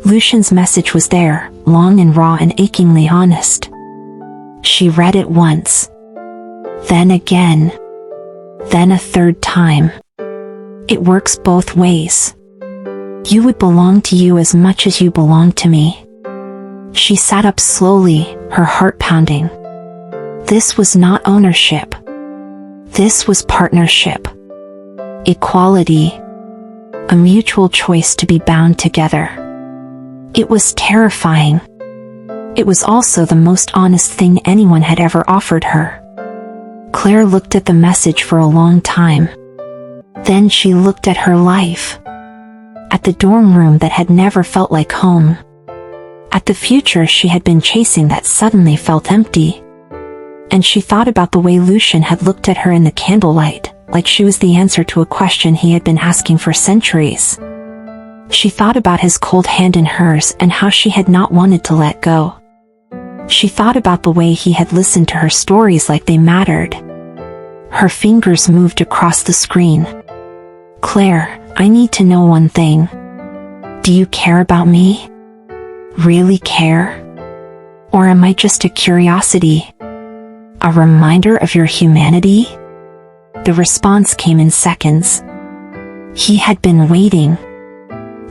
Lucian's message was there, long and raw and achingly honest. She read it once. Then again. Then a 3rd time. It works both ways. You would belong to you as much as you belong to me. She sat up slowly, her heart pounding. This was not ownership. This was partnership. Equality. A mutual choice to be bound together. It was terrifying. It was also the most honest thing anyone had ever offered her. Claire looked at the message for a long time. Then she looked at her life. At the dorm room that had never felt like home. At the future she had been chasing that suddenly felt empty. And she thought about the way Lucian had looked at her in the candlelight, like she was the answer to a question he had been asking for centuries. She thought about his cold hand in hers and how she had not wanted to let go. She thought about the way he had listened to her stories like they mattered. Her fingers moved across the screen. "Claire, I need to know one thing. Do you care about me? Really care? Or am I just a curiosity? A reminder of your humanity?" The response came in seconds. He had been waiting.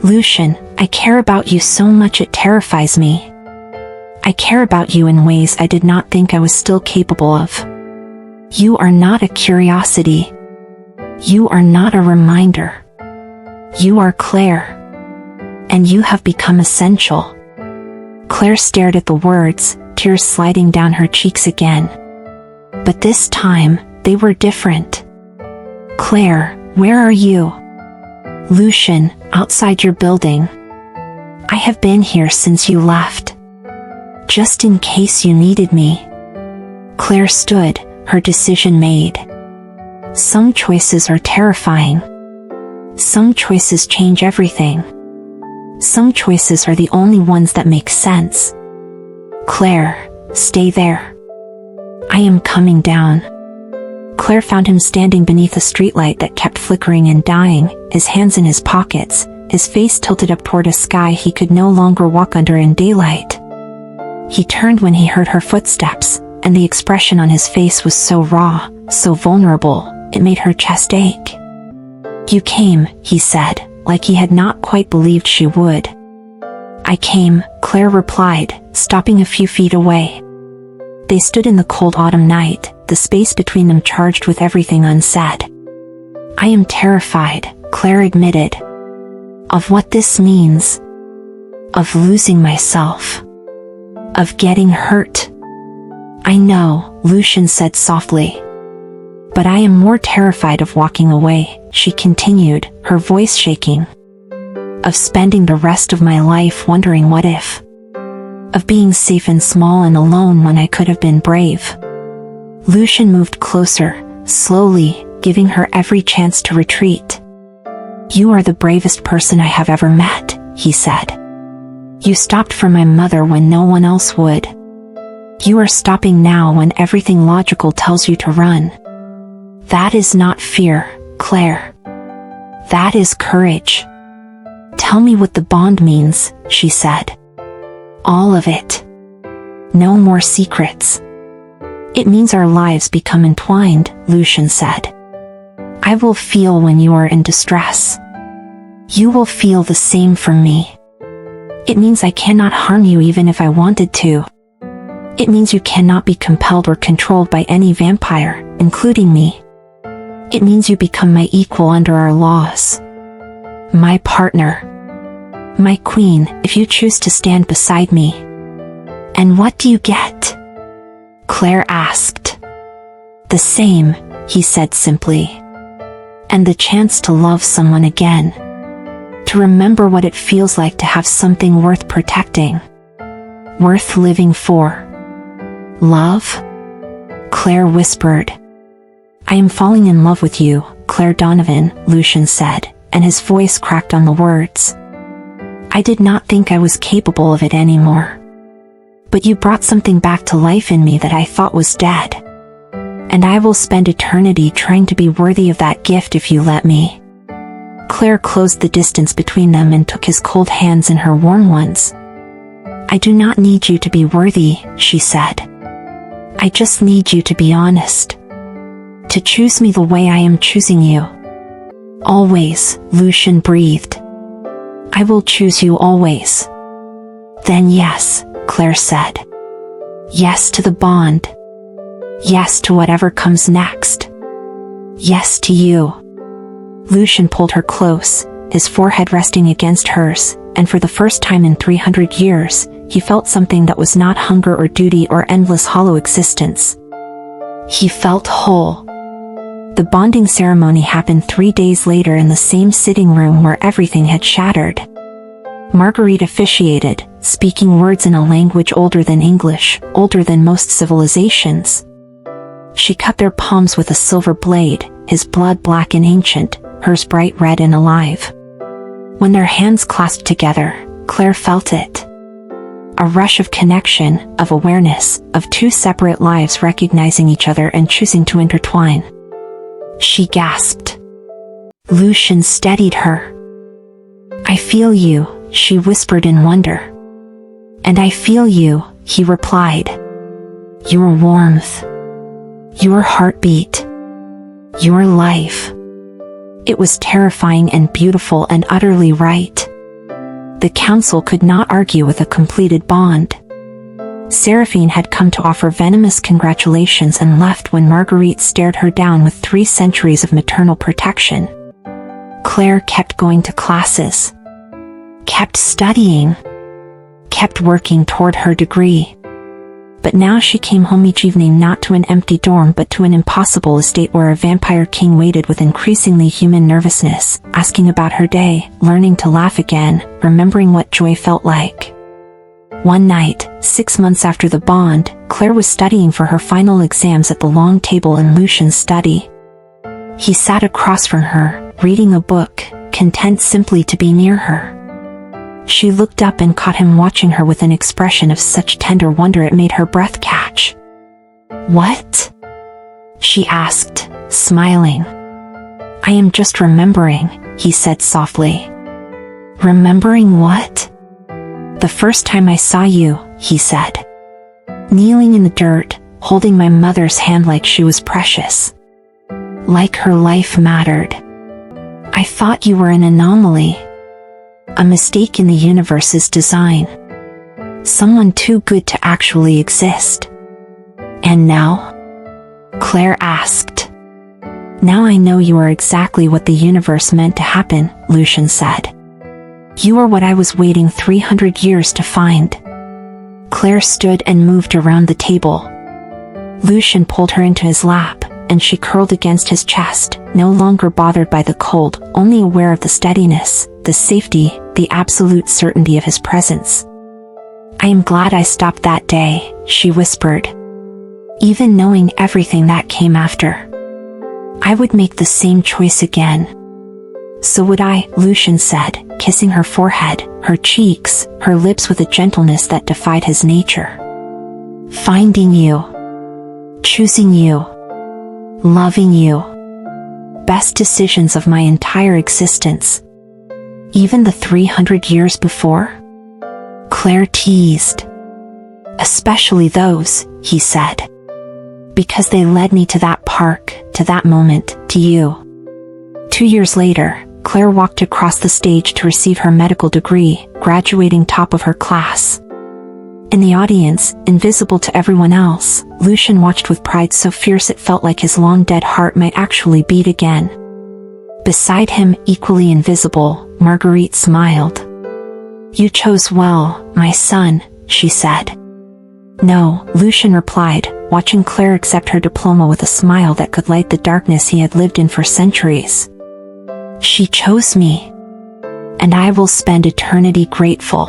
"Lucian, I care about you so much it terrifies me. I care about you in ways I did not think I was still capable of. You are not a curiosity. You are not a reminder. You are Claire. And you have become essential." Claire stared at the words, tears sliding down her cheeks again. But this time, they were different. "Claire, where are you?" "Lucian, outside your building. I have been here since you left. Just in case you needed me." Claire stood, her decision made. Some choices are terrifying. Some choices change everything. Some choices are the only ones that make sense. "Claire, stay there. I am coming down." Claire found him standing beneath a streetlight that kept flickering and dying, his hands in his pockets, his face tilted up toward a sky he could no longer walk under in daylight. He turned when he heard her footsteps, and the expression on his face was so raw, so vulnerable, it made her chest ache. "You came," he said, like he had not quite believed she would. "I came," Claire replied, stopping a few feet away. They stood in the cold autumn night, the space between them charged with everything unsaid. "I am terrified," Claire admitted. "Of what this means. Of losing myself. Of getting hurt." "I know," Lucian said softly. "But I am more terrified of walking away," she continued, her voice shaking. "Of spending the rest of my life wondering what if. Of being safe and small and alone when I could have been brave." Lucian moved closer, slowly, giving her every chance to retreat. "You are the bravest person I have ever met," he said. "You stopped for my mother when no one else would. You are stopping now when everything logical tells you to run. That is not fear, Claire. That is courage. Tell me what the bond means," she said. "All of it. No more secrets." "It means our lives become entwined," Lucian said. "I will feel when you are in distress. You will feel the same from me. It means I cannot harm you even if I wanted to. It means you cannot be compelled or controlled by any vampire, including me. It means you become my equal under our laws. My partner. My queen, if you choose to stand beside me." "And what do you get?" Claire asked. "The same," he said simply. "And the chance to love someone again. To remember what it feels like to have something worth protecting. Worth living for." "Love?" Claire whispered. "I am falling in love with you, Claire Donovan," Lucian said, and his voice cracked on the words. "I did not think I was capable of it anymore. But you brought something back to life in me that I thought was dead. And I will spend eternity trying to be worthy of that gift if you let me." Claire closed the distance between them and took his cold hands in her warm ones. "I do not need you to be worthy," she said. "I just need you to be honest. To choose me the way I am choosing you." "Always," Lucian breathed. "I will choose you always." "Then yes," Claire said. "Yes to the bond. Yes to whatever comes next. Yes to you." Lucian pulled her close, his forehead resting against hers, and for the first time in 300 years, he felt something that was not hunger or duty or endless hollow existence. He felt whole. The bonding ceremony happened 3 days later in the same sitting room where everything had shattered. Marguerite officiated, speaking words in a language older than English, older than most civilizations. She cut their palms with a silver blade, his blood black and ancient, hers bright red and alive. When their hands clasped together, Claire felt it. A rush of connection, of awareness, of two separate lives recognizing each other and choosing to intertwine. She gasped. Lucian steadied her. I feel you, she whispered in wonder. And I feel you, he replied. Your warmth. Your heartbeat. Your life. It was terrifying and beautiful and utterly right. The council could not argue with a completed bond. Seraphine had come to offer venomous congratulations and left when Marguerite stared her down with 3 centuries of maternal protection. Claire kept going to classes, kept studying, kept working toward her degree. But now she came home each evening not to an empty dorm but to an impossible estate where a vampire king waited with increasingly human nervousness, asking about her day, learning to laugh again, remembering what joy felt like. One night, 6 months after the bond, Claire was studying for her final exams at the long table in Lucian's study. He sat across from her, reading a book, content simply to be near her. She looked up and caught him watching her with an expression of such tender wonder it made her breath catch. What? She asked, smiling. I am just remembering, he said softly. Remembering what? The first time I saw you, he said. Kneeling in the dirt, holding my mother's hand like she was precious. Like her life mattered. I thought you were an anomaly. A mistake in the universe's design. Someone too good to actually exist. And now? Claire asked. Now I know you are exactly what the universe meant to happen, Lucian said. You are what I was waiting 300 years to find. Claire stood and moved around the table. Lucian pulled her into his lap, and she curled against his chest, no longer bothered by the cold, only aware of the steadiness, the safety, the absolute certainty of his presence. I am glad I stopped that day, she whispered. Even knowing everything that came after. I would make the same choice again. So would I, Lucian said, kissing her forehead, her cheeks, her lips with a gentleness that defied his nature. Finding you. Choosing you. Loving you. Best decisions of my entire existence. Even the 300 years before? Claire teased. Especially those, he said. Because they led me to that park, to that moment, to you. 2 years later, Claire walked across the stage to receive her medical degree, graduating top of her class. In the audience, invisible to everyone else, Lucian watched with pride so fierce it felt like his long-dead heart might actually beat again. Beside him, equally invisible, Marguerite smiled. You chose well, my son, she said. No, Lucian replied, watching Claire accept her diploma with a smile that could light the darkness he had lived in for centuries. She chose me. And I will spend eternity grateful.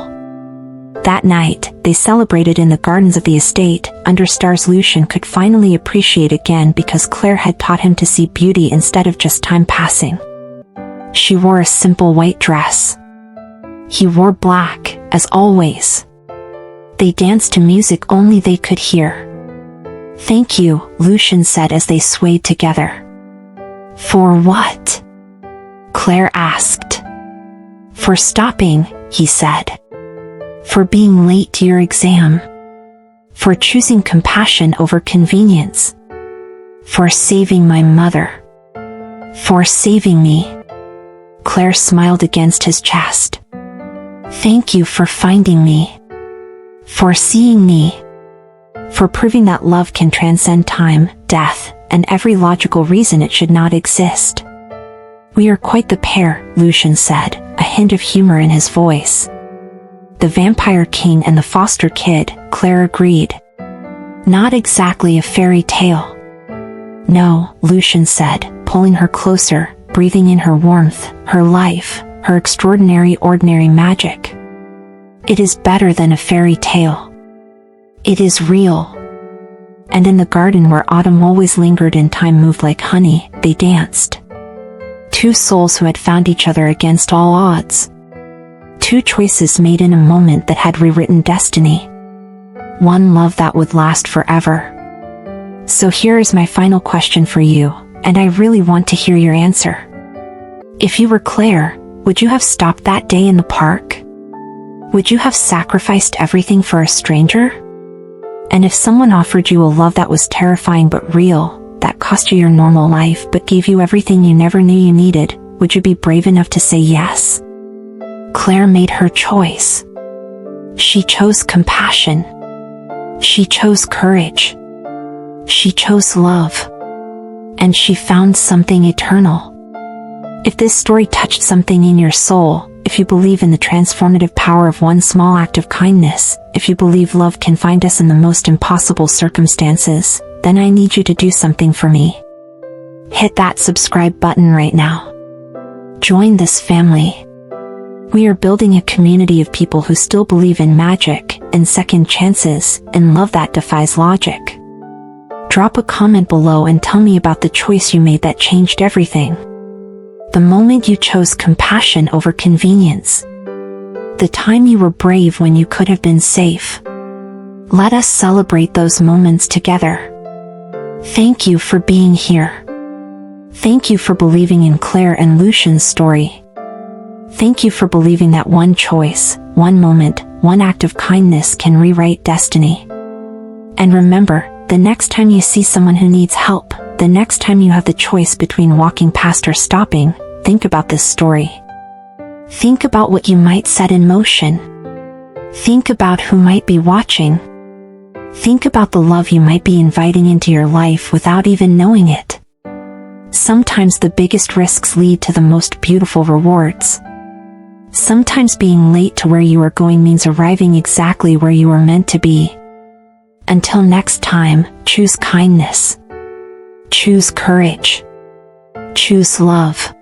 That night, they celebrated in the gardens of the estate, under stars Lucian could finally appreciate again because Claire had taught him to see beauty instead of just time passing. She wore a simple white dress. He wore black, as always. They danced to music only they could hear. Thank you, Lucian said as they swayed together. For what? Claire asked. For stopping, he said. For being late to your exam. For choosing compassion over convenience. For saving my mother. For saving me. Claire smiled against his chest. Thank you for finding me. For seeing me. For proving that love can transcend time, death, and every logical reason it should not exist. We are quite the pair, Lucian said, a hint of humor in his voice. The vampire king and the foster kid, Claire agreed. Not exactly a fairy tale. No, Lucian said, pulling her closer, breathing in her warmth, her life, her extraordinary ordinary magic. It is better than a fairy tale. It is real. And in the garden where autumn always lingered and time moved like honey, they danced. Two souls who had found each other against all odds. 2 choices made in a moment that had rewritten destiny. 1 love that would last forever. So here is my final question for you, and I really want to hear your answer. If you were Claire, would you have stopped that day in the park? Would you have sacrificed everything for a stranger? And if someone offered you a love that was terrifying but real, that cost you your normal life but gave you everything you never knew you needed, would you be brave enough to say yes? Claire made her choice. She chose compassion. She chose courage. She chose love. And she found something eternal. If this story touched something in your soul, if you believe in the transformative power of one small act of kindness, if you believe love can find us in the most impossible circumstances, then I need you to do something for me. Hit that subscribe button right now. Join this family. We are building a community of people who still believe in magic, in second chances, in love that defies logic. Drop a comment below and tell me about the choice you made that changed everything. The moment you chose compassion over convenience. The time you were brave when you could have been safe. Let us celebrate those moments together. Thank you for being here. Thank you for believing in Claire and Lucian's story. Thank you for believing that one choice, one moment, one act of kindness can rewrite destiny. And remember, the next time you see someone who needs help, the next time you have the choice between walking past or stopping, think about this story. Think about what you might set in motion. Think about who might be watching. Think about the love you might be inviting into your life without even knowing it. Sometimes the biggest risks lead to the most beautiful rewards. Sometimes being late to where you are going means arriving exactly where you are meant to be. Until next time, choose kindness. Choose courage. Choose love.